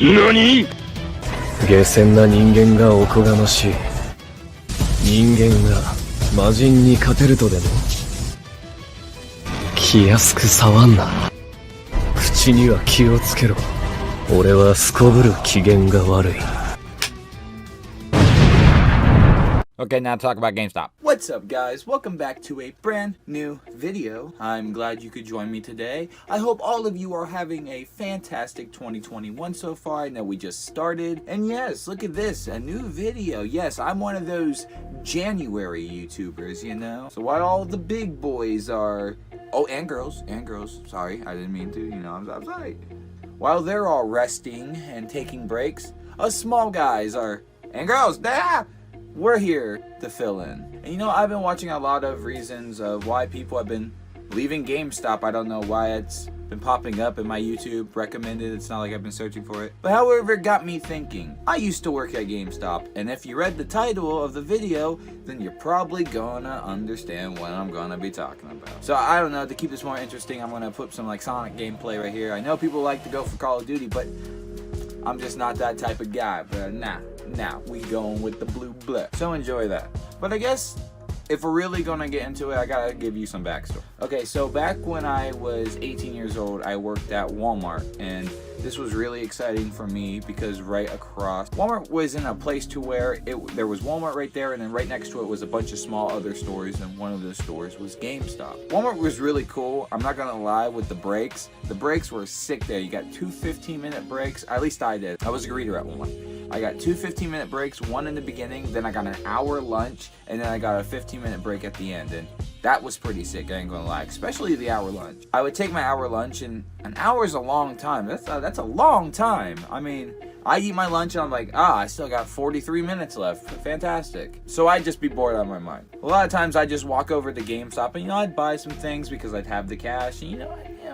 何？下賤な人間がおこがましい。人間が魔人に勝てるとでも？気安く触んな。口には気をつけろ。俺はすこぶる機嫌が悪い。Okay, now talk about GameStop. What's up, guys? Welcome back to a brand new video. I'm glad you could join me today. I hope all of you are having a fantastic 2021 so far. I know we just started. And yes, look at this, a new video. Yes, I'm one of those January YouTubers, you know? So while all the big boys are... Oh, and girls. Sorry, I didn't mean to, you know, I'm sorry. While they're all resting and taking breaks, us small guys are... And girls, we're here to fill in. And you know, I've been watching a lot of reasons of why people have been leaving GameStop. I don't know why it's been popping up in my YouTube recommended. It's not like I've been searching for it. But however, it got me thinking. I used to work at GameStop, and if you read the title of the video, then you're probably gonna understand what I'm gonna be talking about. So I don't know, to keep this more interesting, I'm gonna put some like Sonic gameplay right here. I know people like to go for Call of Duty, but I'm just not that type of guy. But now we going with the blue blood. So enjoy that. But I guess if we're really gonna get into it, I gotta give you some backstory. Okay, so back when I was 18 years old, I worked at Walmart, and this was really exciting for me because right across Walmart was in a place to where there was Walmart right there, and then right next to it was a bunch of small other stores, and one of those stores was GameStop. Walmart was really cool. I'm not gonna lie, with the breaks. The breaks were sick there. You got two 15-minute breaks. At least I did. I was a greeter at Walmart. I got two 15-minute breaks, one in the beginning, then I got an hour lunch, and then I got a 15-minute break at the end. And that was pretty sick, I ain't gonna lie, especially the hour lunch. I would take my hour lunch, and an hour is a long time. That's a long time. I mean, I eat my lunch and I'm like, I still got 43 minutes left. Fantastic. So I'd just be bored out of my mind. A lot of times I'd just walk over to GameStop and, you know, I'd buy some things because I'd have the cash and, you know,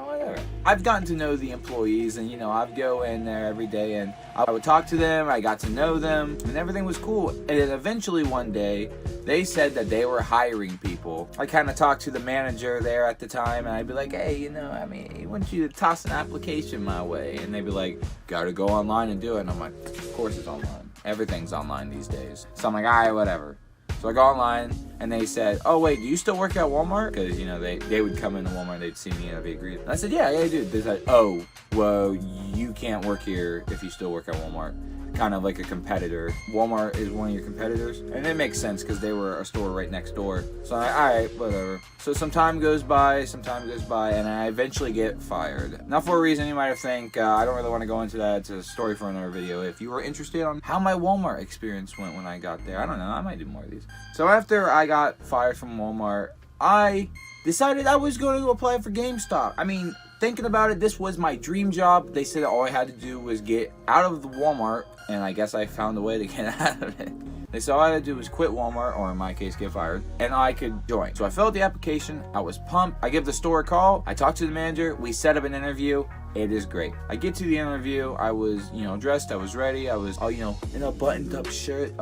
whatever. I've gotten to know the employees and, you know, I'd go in there every day and I would talk to them. I got to know them and everything was cool. And then eventually one day they said that they were hiring people. I kind of talked to the manager there at the time and I'd be like, hey, you know, I mean, I want you to toss an application my way. And they'd be like, gotta go online and do it. And I'm like, of course it's online. Everything's online these days. So I'm like, all right, whatever. So I go online and they said, oh wait, do you still work at Walmart? Because, you know, they would come into Walmart, they'd see me and they'd agree. And I said, yeah, I do. They said, oh, well, you can't work here if you still work at Walmart. Kind of like a competitor. Walmart is one of your competitors. And it makes sense because they were a store right next door. So I'm like, all right, whatever. So some time goes by, and I eventually get fired. Not for a reason you might think. I don't really want to go into that. It's a story for another video. If you were interested on how my Walmart experience went when I got there, I don't know, I might do more of these. So after I got fired from Walmart, I decided I was going to apply for GameStop. I mean, thinking about it, this was my dream job. They said all I had to do was get out of the Walmart, and I guess I found a way to get out of it. They said all I had to do was quit Walmart, or in my case, get fired, and I could join. So I filled out the application. I was pumped. I give the store a call. I talked to the manager. We set up an interview. It is great. I get to the interview. I was, you know, dressed. I was ready. I was, you know, in a buttoned-up shirt,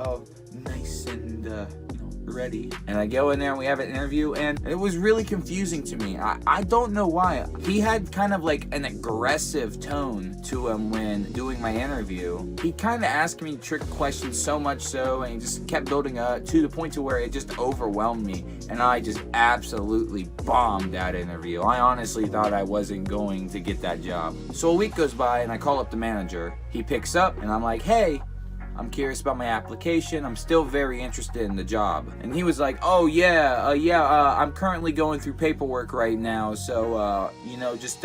nice and, ready. And I go in there and we have an interview, and it was really confusing to me. I don't know why. He had kind of like an aggressive tone to him when doing my interview. He kind of asked me trick questions, so much so, and he just kept building up to the point to where it just overwhelmed me, and I just absolutely bombed that interview. I honestly thought I wasn't going to get that job. So a week goes by and I call up the manager. He picks up and I'm like, hey, I'm curious about my application. I'm still very interested in the job. And he was like, oh yeah, I'm currently going through paperwork right now. So, you know, just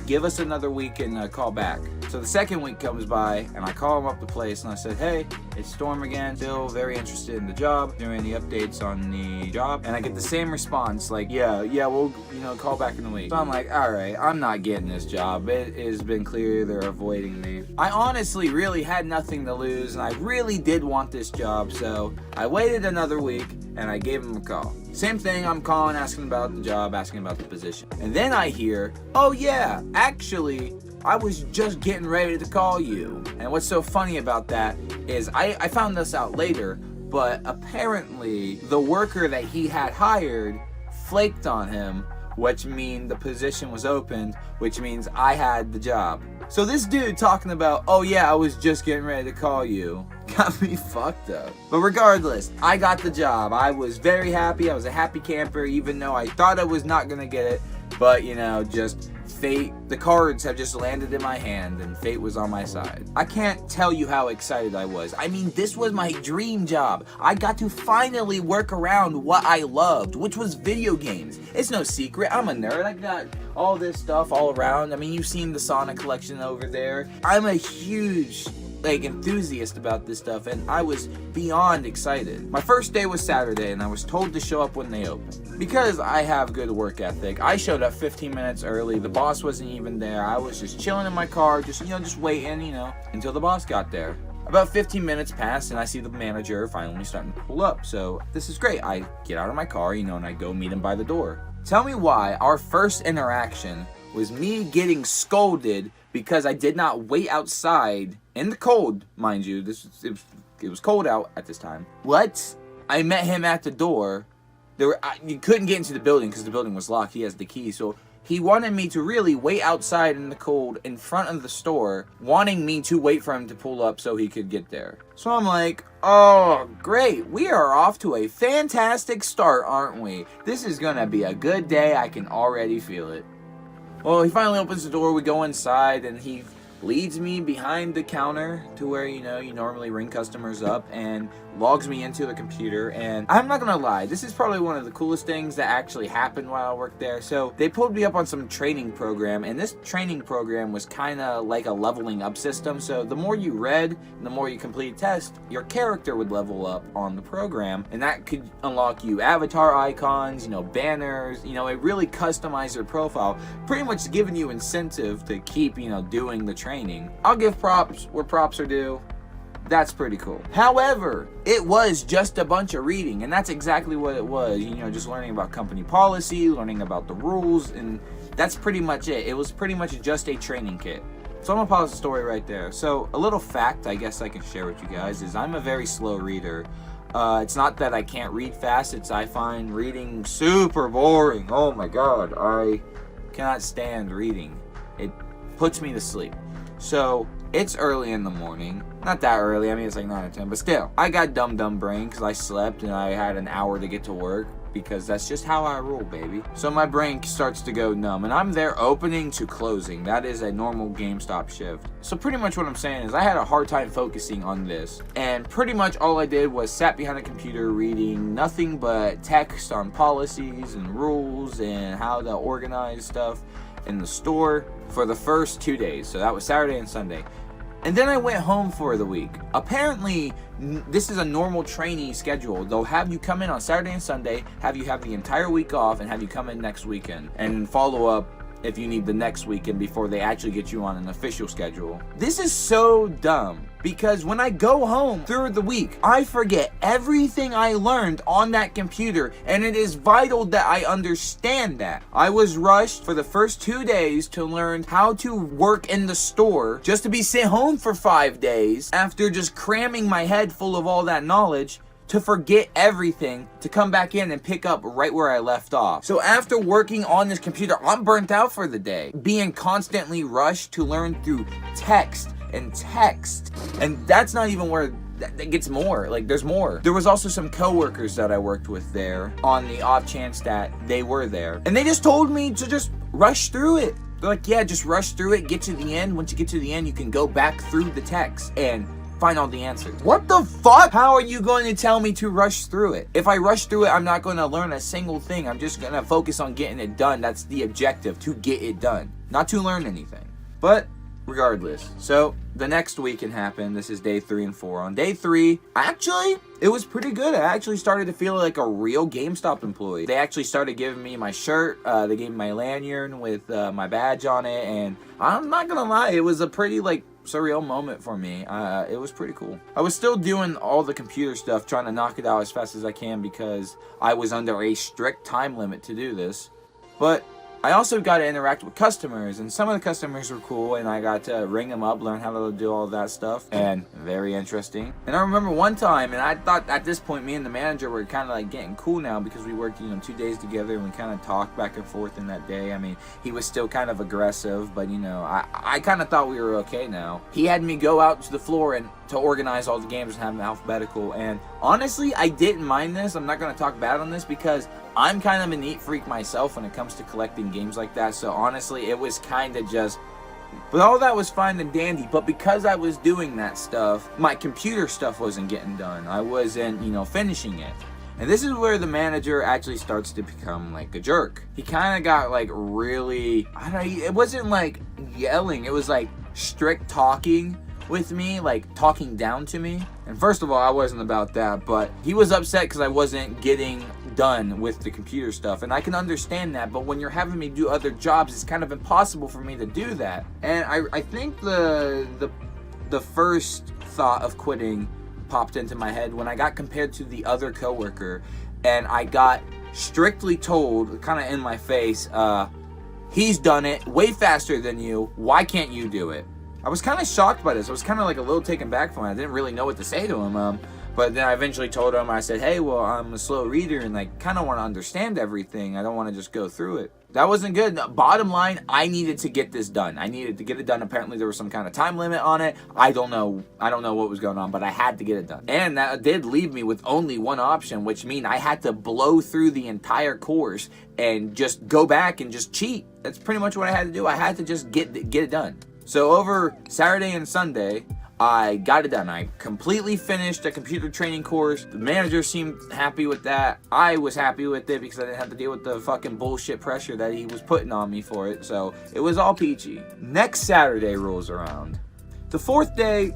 give us another week and call back. So the second week comes by and I call him up the place and I said, hey, it's Storm again. Still very interested in the job. Are there any updates on the job? And I get the same response, like, yeah, we'll, you know, call back in a week. So I'm like, all right, I'm not getting this job. It has been clear they're avoiding me. I honestly really had nothing to lose, and I really did want this job, so I waited another week and I gave him a call. Same thing, I'm calling, asking about the job, asking about the position. And then I hear, oh yeah, actually, I was just getting ready to call you. And what's so funny about that is I found this out later, but apparently the worker that he had hired flaked on him, which means the position was opened, which means I had the job. So this dude talking about, oh yeah, I was just getting ready to call you, got me fucked up. But regardless, I got the job. I was very happy. I was a happy camper, even though I thought I was not gonna get it. But, you know, just fate, the cards have just landed in my hand and fate was on my side. I can't tell you how excited I was. I mean, this was my dream job. I got to finally work around what I loved, which was video games. It's no secret, I'm a nerd. I got all this stuff all around. I mean, you've seen the Sonic collection over there. I'm a huge enthusiast about this stuff, and I was beyond excited. My first day was Saturday, and I was told to show up when they opened. Because I have good work ethic, I showed up 15 minutes early. The boss wasn't even there. I was just chilling in my car, just waiting, until the boss got there. About 15 minutes passed, and I see the manager finally starting to pull up. So this is great. I get out of my car, and I go meet him by the door. Tell me why our first interaction was me getting scolded because I did not wait outside in the cold, mind you. It was cold out at this time. What? I met him at the door. You couldn't get into the building because the building was locked. He has the key, so he wanted me to really wait outside in the cold in front of the store, wanting me to wait for him to pull up so he could get there. So I'm like, oh, great. We are off to a fantastic start, aren't we? This is gonna be a good day. I can already feel it. Well, he finally opens the door, we go inside, and he leads me behind the counter to where, you normally ring customers up, and logs me into the computer. And I'm not gonna lie, this is probably one of the coolest things that actually happened while I worked there. So they pulled me up on some training program, and this training program was kind of like a leveling up system. So the more you read and the more you complete tests, your character would level up on the program, and that could unlock you avatar icons, banners, it really customized your profile, pretty much giving you incentive to keep, doing the training. I'll give props where props are due. That's pretty cool. However, it was just a bunch of reading, and that's exactly what it was. Just learning about company policy, learning about the rules, and that's pretty much it. It was pretty much just a training kit. So I'm gonna pause the story right there. So a little fact I guess I can share with you guys is I'm a very slow reader. It's not that I can't read fast, I find reading super boring. Oh my god, I cannot stand reading. It puts me to sleep. So it's early in the morning. Not that early, it's like 9 or 10, but still. I got dumb brain because I slept and I had an hour to get to work because that's just how I roll, baby. So my brain starts to go numb, and I'm there opening to closing. That is a normal GameStop shift. So pretty much what I'm saying is I had a hard time focusing on this, and pretty much all I did was sat behind a computer reading nothing but text on policies and rules and how to organize stuff in the store for the first 2 days. So that was Saturday and Sunday. And then I went home for the week. Apparently, this is a normal trainee schedule. They'll have you come in on Saturday and Sunday, have you have the entire week off, and have you come in next weekend and follow up if you need the next weekend before they actually get you on an official schedule. This is so dumb because when I go home through the week, I forget everything I learned on that computer, and it is vital that I understand that. I was rushed for the first 2 days to learn how to work in the store just to be sent home for 5 days after just cramming my head full of all that knowledge, to forget everything, to come back in and pick up right where I left off. So after working on this computer, I'm burnt out for the day. Being constantly rushed to learn through text. And that's not even where that gets more. There's more. There was also some coworkers that I worked with there on the off chance that they were there. And they just told me to just rush through it. They're like, yeah, just rush through it, get to the end. Once you get to the end, you can go back through the text and find all the answers. What the fuck? How are you going to tell me to rush through it? If I rush through it, I'm not going to learn a single thing. I'm just going to focus on getting it done. That's the objective, to get it done, not to learn anything. But regardless, so the next weekend happened. This is day 3 and 4. On day 3, it was pretty good. I actually started to feel like a real GameStop employee. They actually started giving me my shirt. They gave me my lanyard with my badge on it, and I'm not gonna lie, it was a pretty surreal moment for me. It was pretty cool. I was still doing all the computer stuff, trying to knock it out as fast as I can because I was under a strict time limit to do this. But I also got to interact with customers, and some of the customers were cool, and I got to ring them up, learn how to do all that stuff, and very interesting. And I remember one time, and I thought at this point me and the manager were kind of like getting cool now because we worked 2 days together and we kind of talked back and forth in that day. I mean, he was still kind of aggressive, but I kind of thought we were okay now. He had me go out to the floor and to organize all the games and have them alphabetical, and honestly I didn't mind this. I'm not going to talk bad on this because I'm kind of a neat freak myself when it comes to collecting games like that, so honestly it was kind of just, but all that was fine and dandy. But because I was doing that stuff, my computer stuff wasn't getting done. I wasn't finishing it. And this is where the manager actually starts to become like a jerk. He kind of got like really, I don't know, it wasn't like yelling, it was like strict talking with me, like talking down to me. And first of all, I wasn't about that, but he was upset because I wasn't getting done with the computer stuff, and I can understand that. But when you're having me do other jobs, it's kind of impossible for me to do that. And I think the first thought of quitting popped into my head when I got compared to the other coworker, and I got strictly told, kind of in my face, he's done it way faster than you, why can't you do it? I was kind of shocked by this. I was kind of like a little taken back from it. I didn't really know what to say to him. But then I eventually told him, I said, hey, well, I'm a slow reader and I kind of want to understand everything. I don't want to just go through it. That wasn't good. Bottom line, I needed to get this done. I needed to get it done. Apparently there was some kind of time limit on it. I don't know what was going on, but I had to get it done. And that did leave me with only one option, which means I had to blow through the entire course and just go back and just cheat. That's pretty much what I had to do. I had to just get it done. So over Saturday and Sunday, I got it done. I completely finished a computer training course. The manager seemed happy with that. I was happy with it because I didn't have to deal with the fucking bullshit pressure that he was putting on me for it. So it was all peachy. Next Saturday rolls around. The fourth day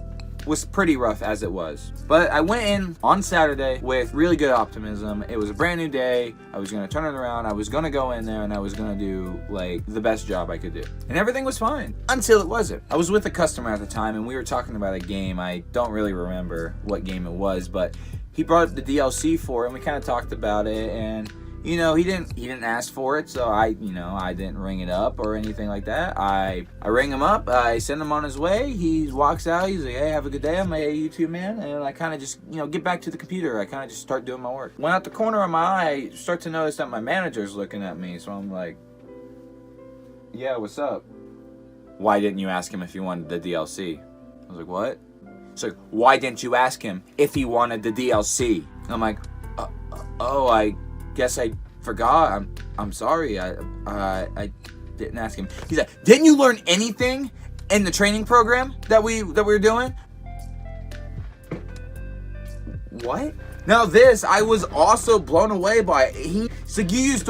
was pretty rough as it was, but I went in on Saturday with really good optimism. It was a brand new day. I was going to turn it around. I was going to go in there and I was going to do like the best job I could do, and everything was fine until it wasn't. I was with a customer at the time and we were talking about a game. I don't really remember what game it was, but he brought up the DLC for it and we kind of talked about it, and he didn't ask for it, so I didn't ring it up or anything like that. I ring him up, I send him on his way, he walks out, he's like, hey, have a good day. I'm like, hey, you too, man. And I kind of just, get back to the computer. I kind of just start doing my work. When out the corner of my eye, I start to notice that my manager's looking at me, so I'm like, yeah, what's up? Why didn't you ask him if he wanted the DLC? I was like, what? So why didn't you ask him if he wanted the DLC? And I'm like, I guess I forgot. I'm sorry. I didn't ask him. He's like, didn't you learn anything in the training program that we were doing? What? Now this, I was also blown away by. He's like, you used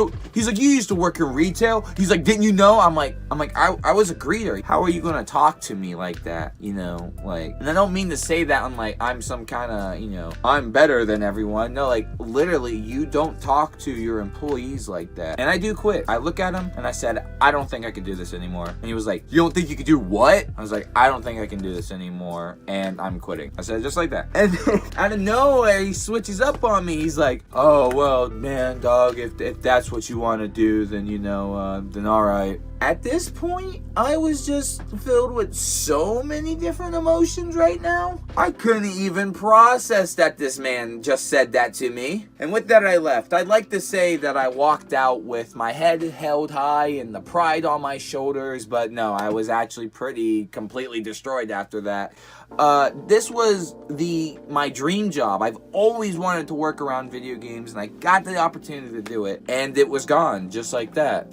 to work in retail. He's like, didn't you know? I'm like, I was a greeter. How are you gonna talk to me like that? And I don't mean to say that I'm like, I'm some kind of, I'm better than everyone. No, like literally, you don't talk to your employees like that. And I do quit. I look at him and I said, I don't think I can do this anymore. And he was like, you don't think you can do what? I was like, I don't think I can do this anymore, and I'm quitting. I said it just like that. And then, out of nowhere, he switches up on me. He's like, oh well, man, dog, if that's what you want to do, then then all right. At this point, I was just filled with so many different emotions right now. I couldn't even process that this man just said that to me. And with that, I left. I'd like to say that I walked out with my head held high and the pride on my shoulders, but no, I was actually completely destroyed after that. This was my dream job. I've always wanted to work around video games, and I got the opportunity to do it, and it was gone just like that.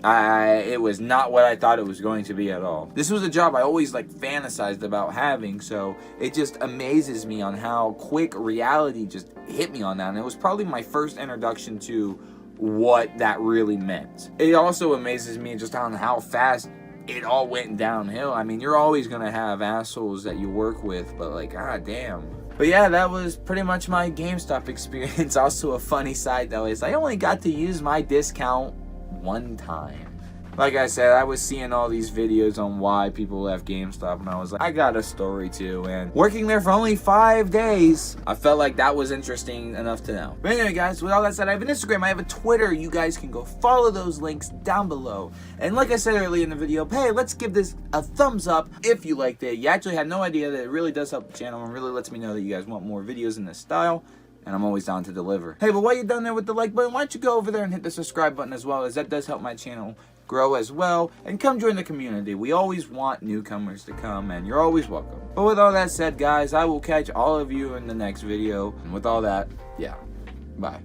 It was not what I thought it was going to be at all. This was a job I always fantasized about having, so it just amazes me on how quick reality just hit me on that, and it was probably my first introduction to what that really meant. It also amazes me just on how fast it all went downhill. I mean, you're always gonna have assholes that you work with, but god damn. But yeah, that was pretty much my GameStop experience. Also a funny side though is I only got to use my discount one time. like I said, I was seeing all these videos on why people left GameStop, and I was like, I got a story too. And working there for only 5 days, I felt like that was interesting enough to know. But anyway, guys, with all that said, I have an Instagram, I have a Twitter. You guys can go follow those links down below. And like I said earlier in the video, hey, let's give this a thumbs up if you liked it. You actually had no idea that it really does help the channel and really lets me know that you guys want more videos in this style. And I'm always down to deliver. Hey, but while you're down there with the like button, why don't you go over there and hit the subscribe button as well, as that does help my channel grow as well. And come join the community. We always want newcomers to come, and you're always welcome. But with all that said, guys, I will catch all of you in the next video. And with all that, yeah, bye.